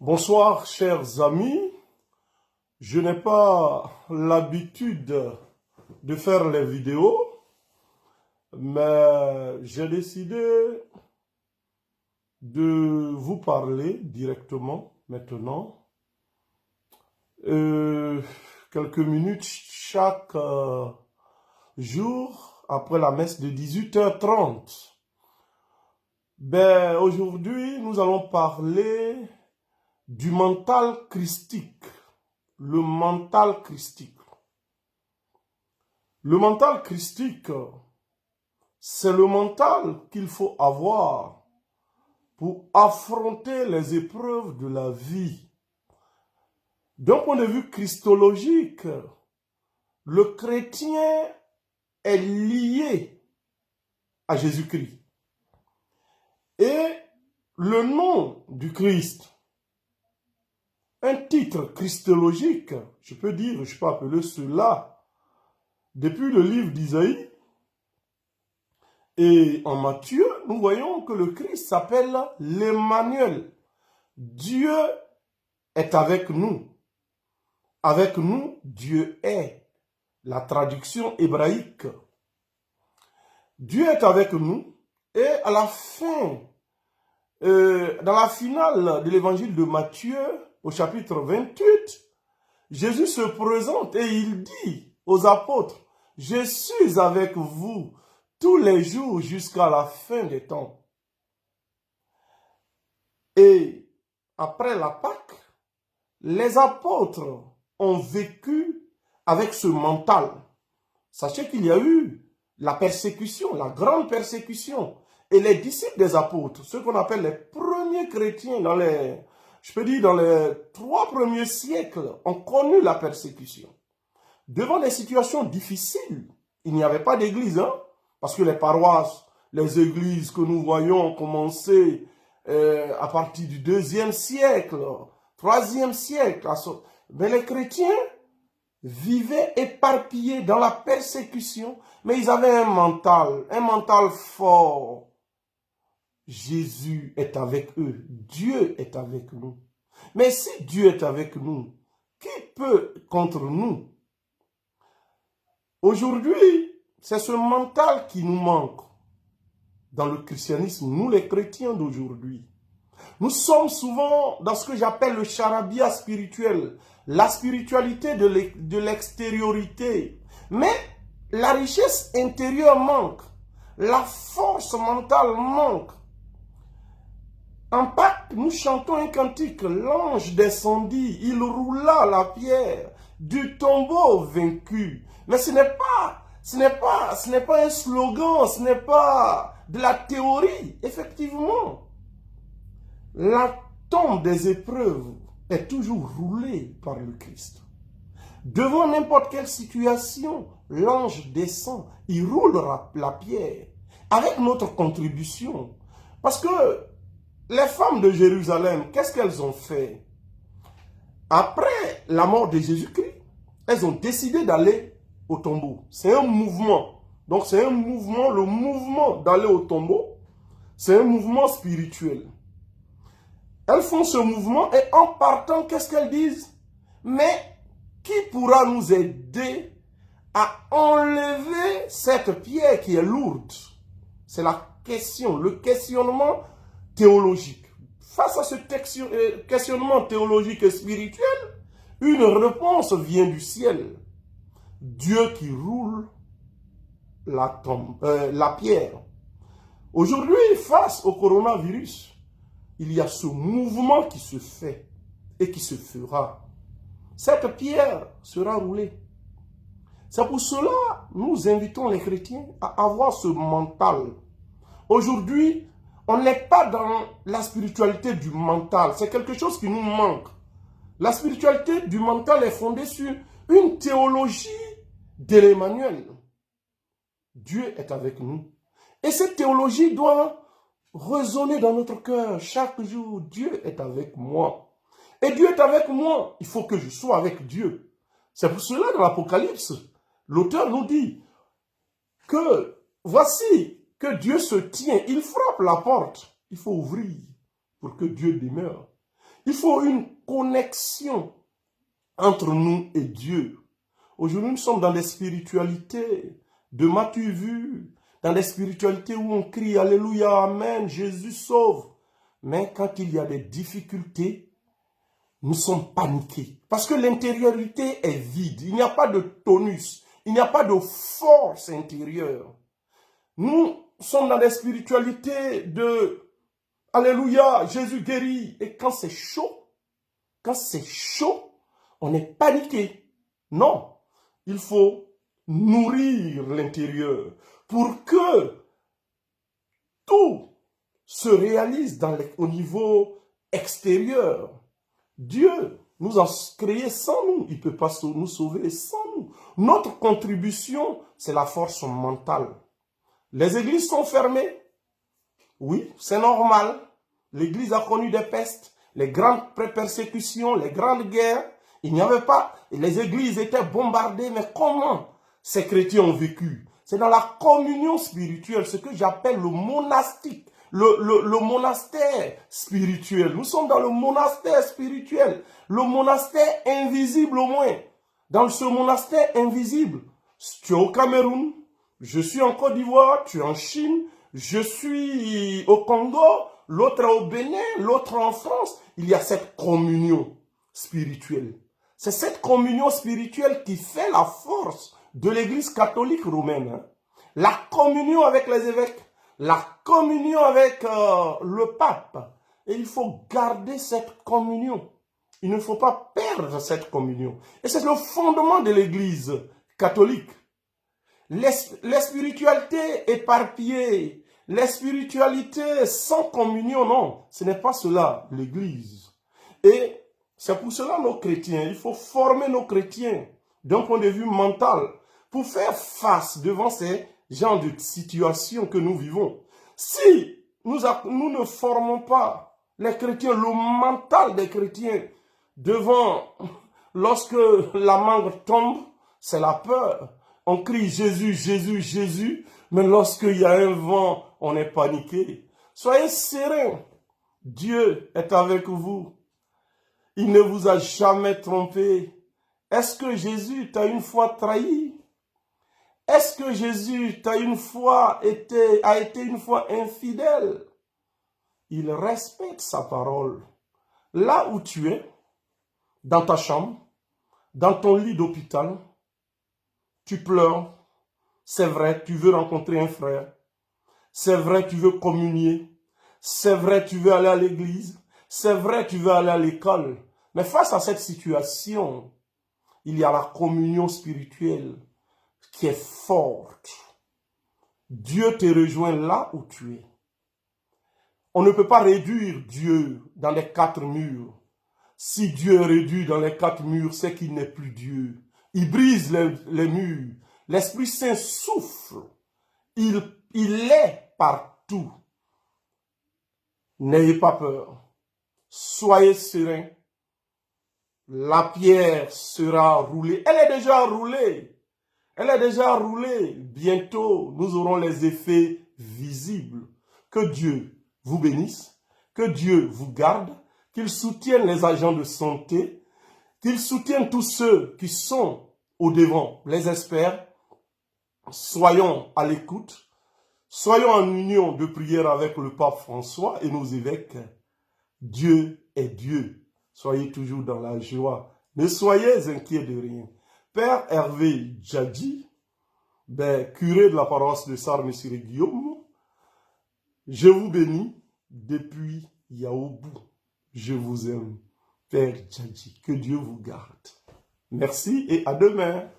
Bonsoir, chers amis. Je n'ai pas l'habitude de faire les vidéos, mais j'ai décidé de vous parler directement maintenant. Quelques minutes chaque jour après la messe de 18h30. Aujourd'hui, nous allons parler du mental christique. Le mental christique. Le mental christique, c'est le mental qu'il faut avoir pour affronter les épreuves de la vie. D'un point de vue christologique, le chrétien est lié à Jésus-Christ. Et le nom du Christ, un titre christologique, je peux appeler cela, depuis le livre d'Isaïe et en Matthieu, nous voyons que le Christ s'appelle l'Emmanuel. Dieu est avec nous. Avec nous, Dieu est. La traduction hébraïque. Dieu est avec nous et à la fin, dans la finale de l'évangile de Matthieu, au chapitre 28, Jésus se présente et il dit aux apôtres, « Je suis avec vous tous les jours jusqu'à la fin des temps. » Et après la Pâque, les apôtres ont vécu avec ce mental. Sachez qu'il y a eu la persécution, la grande persécution. Et les disciples des apôtres, ceux qu'on appelle les premiers chrétiens dans les 3 premiers siècles, ont connu la persécution. Devant des situations difficiles, il n'y avait pas d'église, parce que les paroisses, les églises que nous voyons ont commencé à partir du 2e siècle, 3e siècle. Mais les chrétiens vivaient éparpillés dans la persécution, mais ils avaient un mental fort. Jésus est avec eux, Dieu est avec nous. Mais si Dieu est avec nous, qui peut contre nous? Aujourd'hui, c'est ce mental qui nous manque dans le christianisme, nous les chrétiens d'aujourd'hui. Nous sommes souvent dans ce que j'appelle le charabia spirituel, la spiritualité de l'extériorité. Mais la richesse intérieure manque, la force mentale manque. En Pâques, nous chantons un cantique, l'ange descendit, il roula la pierre du tombeau vaincu. Mais ce n'est pas un slogan, ce n'est pas de la théorie. Effectivement, la tombe des épreuves est toujours roulée par le Christ. Devant n'importe quelle situation, l'ange descend, il roule la pierre avec notre contribution. Parce que les femmes de Jérusalem, qu'est-ce qu'elles ont fait? Après la mort de Jésus-Christ, elles ont décidé d'aller au tombeau. C'est un mouvement. Donc c'est un mouvement, le mouvement d'aller au tombeau, c'est un mouvement spirituel. Elles font ce mouvement et en partant, qu'est-ce qu'elles disent? Mais qui pourra nous aider à enlever cette pierre qui est lourde? C'est la question, le questionnement théologique. Face à ce questionnement théologique et spirituel, une réponse vient du ciel. Dieu qui roule la pierre. Aujourd'hui, face au coronavirus, il y a ce mouvement qui se fait et qui se fera. Cette pierre sera roulée. C'est pour cela que nous invitons les chrétiens à avoir ce mental. Aujourd'hui, on n'est pas dans la spiritualité du mental. C'est quelque chose qui nous manque. La spiritualité du mental est fondée sur une théologie de l'Emmanuel. Dieu est avec nous. Et cette théologie doit résonner dans notre cœur chaque jour. Dieu est avec moi. Et Dieu est avec moi. Il faut que je sois avec Dieu. C'est pour cela dans l'Apocalypse, l'auteur nous dit que voici que Dieu se tient. Il frappe la porte. Il faut ouvrir pour que Dieu demeure. Il faut une connexion entre nous et Dieu. Aujourd'hui, nous sommes dans des spiritualités de m'as-tu vu, dans des spiritualités où on crie Alléluia, Amen, Jésus sauve. Mais quand il y a des difficultés, nous sommes paniqués. Parce que l'intériorité est vide. Il n'y a pas de tonus. Il n'y a pas de force intérieure. Nous sommes dans des spiritualités de Alléluia, Jésus guérit. Et quand c'est chaud, on est paniqué. Non, il faut nourrir l'intérieur pour que tout se réalise au niveau extérieur. Dieu nous a créés sans nous. Il ne peut pas nous sauver sans nous. Notre contribution, c'est la force mentale. Les églises sont fermées. Oui, c'est normal. L'église a connu des pestes, les grandes persécutions, les grandes guerres. Il n'y avait pas. Les églises étaient bombardées. Mais comment ces chrétiens ont vécu? C'est dans la communion spirituelle, ce que j'appelle le monastique. Le monastère spirituel. Nous sommes dans le monastère spirituel. Le monastère invisible au moins. Dans ce monastère invisible, tu es au Cameroun, je suis en Côte d'Ivoire, tu es en Chine, je suis au Congo, l'autre est au Bénin, l'autre en France. Il y a cette communion spirituelle. C'est cette communion spirituelle qui fait la force de l'Église catholique romaine. Hein. La communion avec les évêques. La communion avec le pape. Et il faut garder cette communion. Il ne faut pas perdre cette communion. Et c'est le fondement de l'Église catholique. Les spiritualités éparpillées, les spiritualités sans communion, non. Ce n'est pas cela, l'Église. Et c'est pour cela nos chrétiens, il faut former nos chrétiens d'un point de vue mental pour faire face devant ces genre de situation que nous vivons. Si nous ne formons pas les chrétiens, le mental des chrétiens devant, lorsque la mangue tombe, c'est la peur. On crie Jésus, Jésus, Jésus, mais lorsqu'il y a un vent, on est paniqué. Soyez sereins. Dieu est avec vous. Il ne vous a jamais trompé. Est-ce que Jésus t'a une fois trahi? Est-ce que Jésus a été une fois infidèle? Il respecte sa parole. Là où tu es, dans ta chambre, dans ton lit d'hôpital, tu pleures. C'est vrai, tu veux rencontrer un frère. C'est vrai, tu veux communier. C'est vrai, tu veux aller à l'église. C'est vrai, tu veux aller à l'école. Mais face à cette situation, il y a la communion spirituelle qui est forte. Dieu te rejoint là où tu es. On ne peut pas réduire Dieu dans les quatre murs. Si Dieu est réduit dans les quatre murs, c'est qu'il n'est plus Dieu. Il brise les murs. L'Esprit Saint souffle. Il est partout. N'ayez pas peur. Soyez sereins. La pierre sera roulée. Elle est déjà roulée. Elle est déjà roulée. Bientôt, nous aurons les effets visibles. Que Dieu vous bénisse, que Dieu vous garde, qu'il soutienne les agents de santé, qu'il soutienne tous ceux qui sont au devant, les experts. Soyons à l'écoute, soyons en union de prière avec le pape François et nos évêques. Dieu est Dieu. Soyez toujours dans la joie. Ne soyez inquiets de rien. Père Hervé Djadji, curé de la paroisse de Sarmes-sur-Guillaume, je vous bénis depuis Yaoubou. Je vous aime. Père Djadji, que Dieu vous garde. Merci et à demain.